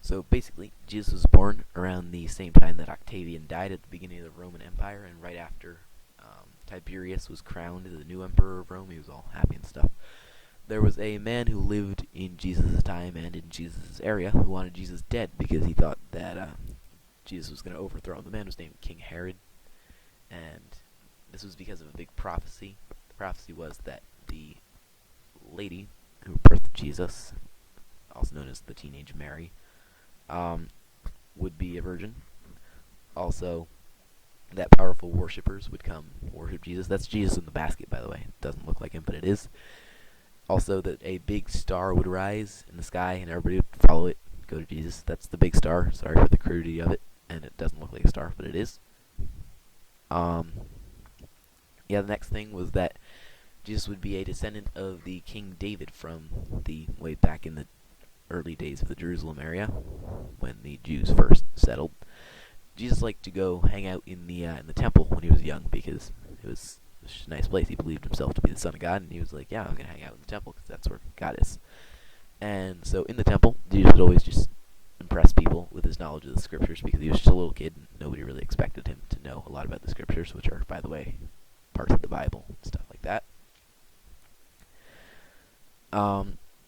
So basically, Jesus was born around the same time that Octavian died at the beginning of the Roman Empire, and right after Tiberius was crowned the new emperor of Rome. He was all happy and stuff. There was a man who lived in Jesus' time and in Jesus' area who wanted Jesus dead because he thought that Jesus was going to overthrow him. The man was named King Herod, and this was because of a big prophecy. The prophecy was that the lady who birthed Jesus, also known as the teenage Mary, would be a virgin. Also, that powerful worshippers would come worship Jesus. That's Jesus in the basket, by the way. It doesn't look like him, but it is. Also, that a big star would rise in the sky and everybody would follow it, go to Jesus. That's the big star. Sorry for the crudity of it, and it doesn't look like a star, but it is. The next thing was that Jesus would be a descendant of the King David from the way back in the early days of the Jerusalem area when the Jews first settled. Jesus liked to go hang out in the temple when he was young because it was a nice place. He believed himself to be the Son of God, and he was like, yeah, I'm going to hang out in the temple because that's where God is. And so in the temple, Jesus would always just impress people with his knowledge of the scriptures because he was just a little kid and nobody really expected him to know a lot about the scriptures, which are, by the way, parts of the Bible and stuff like that.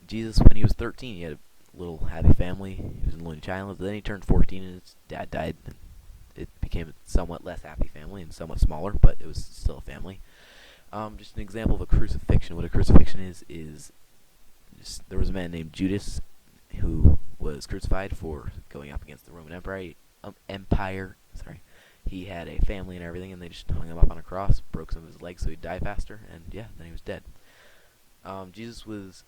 Jesus, when he was 13, he had a little happy family. He was an only child. Then he turned 14 and his dad died. And it became a somewhat less happy family and somewhat smaller, but it was still a family. Just an example of a crucifixion. What a crucifixion is there was a man named Judas who was crucified for going up against the Roman Empire. He had a family and everything, and they just hung him up on a cross, broke some of his legs so he'd die faster, and yeah, then he was dead. Jesus was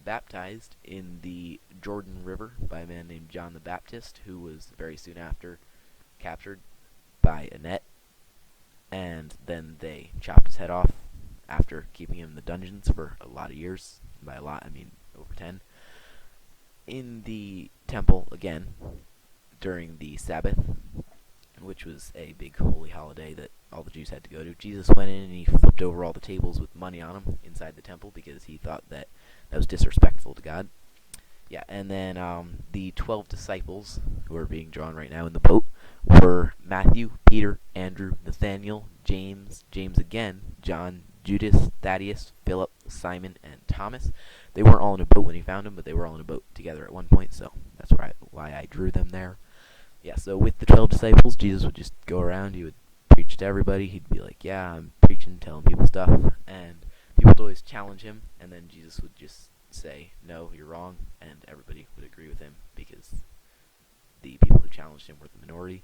baptized in the Jordan River by a man named John the Baptist, who was very soon after captured by a net, and then they chopped his head off after keeping him in the dungeons for a lot of years. By a lot, I mean over 10. In the temple, again, during the Sabbath, which was a big holy holiday that all the Jews had to go to, Jesus went in and he flipped over all the tables with money on them inside the temple because he thought that was disrespectful to God. Yeah, and then the 12 disciples who are being drawn right now in the boat were Matthew, Peter, Andrew, Nathaniel, James again, John, Judas, Thaddeus, Philip, Simon, and Thomas. They weren't all in a boat when he found them, but they were all in a boat together at one point, so that's why I drew them there. Yeah, so with the 12 disciples, Jesus would just go around, he would preach to everybody, he'd be like, yeah, I'm preaching, telling people stuff, and people would always challenge him, and then Jesus would just say, no, you're wrong, and everybody would agree with him, because the people who challenged him were the minority.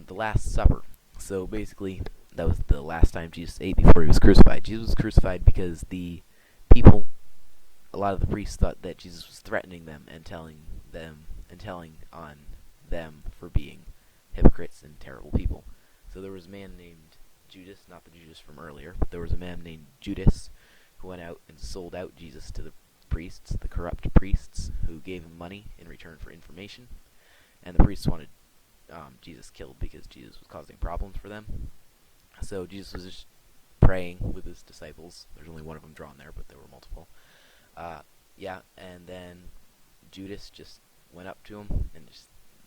The Last Supper. So basically, that was the last time Jesus ate before he was crucified. Jesus was crucified because the people, a lot of the priests thought that Jesus was threatening them and telling on them for being hypocrites and terrible people. So there was a man named Judas, not the Judas from earlier, but there was a man named Judas who went out and sold out Jesus to the priests, the corrupt priests, who gave him money in return for information. And the priests wanted Jesus killed because Jesus was causing problems for them. So Jesus was just praying with his disciples. There's only one of them drawn there, but there were multiple. And then Judas just went up to him and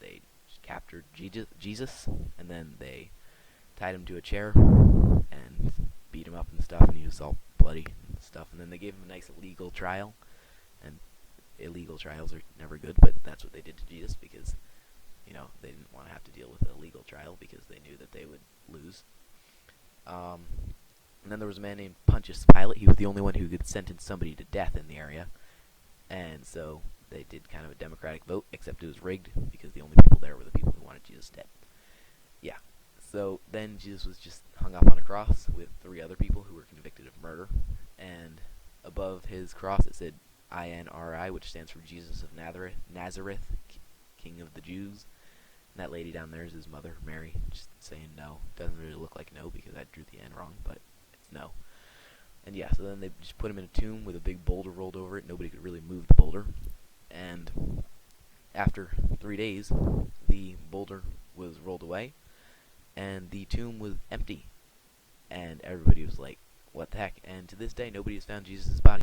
they captured Jesus, and then they tied him to a chair and beat him up and stuff, and he was all bloody and stuff. And then they gave him a nice illegal trial, and illegal trials are never good, but that's what they did to Jesus because they didn't want to have to deal with a legal trial because they knew that they would lose. And then there was a man named Pontius Pilate. He was the only one who could sentence somebody to death in the area. And so they did kind of a democratic vote, except it was rigged because the only people there were the people who wanted Jesus dead. Yeah. So then Jesus was just hung up on a cross with 3 other people who were convicted of murder. And above his cross it said INRI, which stands for Jesus of Nazareth, King of the Jews. And that lady down there is his mother, Mary, just saying no. Doesn't really look like no because I drew the N wrong, but it's no. And yeah, so then they just put him in a tomb with a big boulder rolled over it. Nobody could really move the boulder. And after 3 days, the boulder was rolled away, and the tomb was empty. And everybody was like, what the heck? And to this day, nobody has found Jesus' body.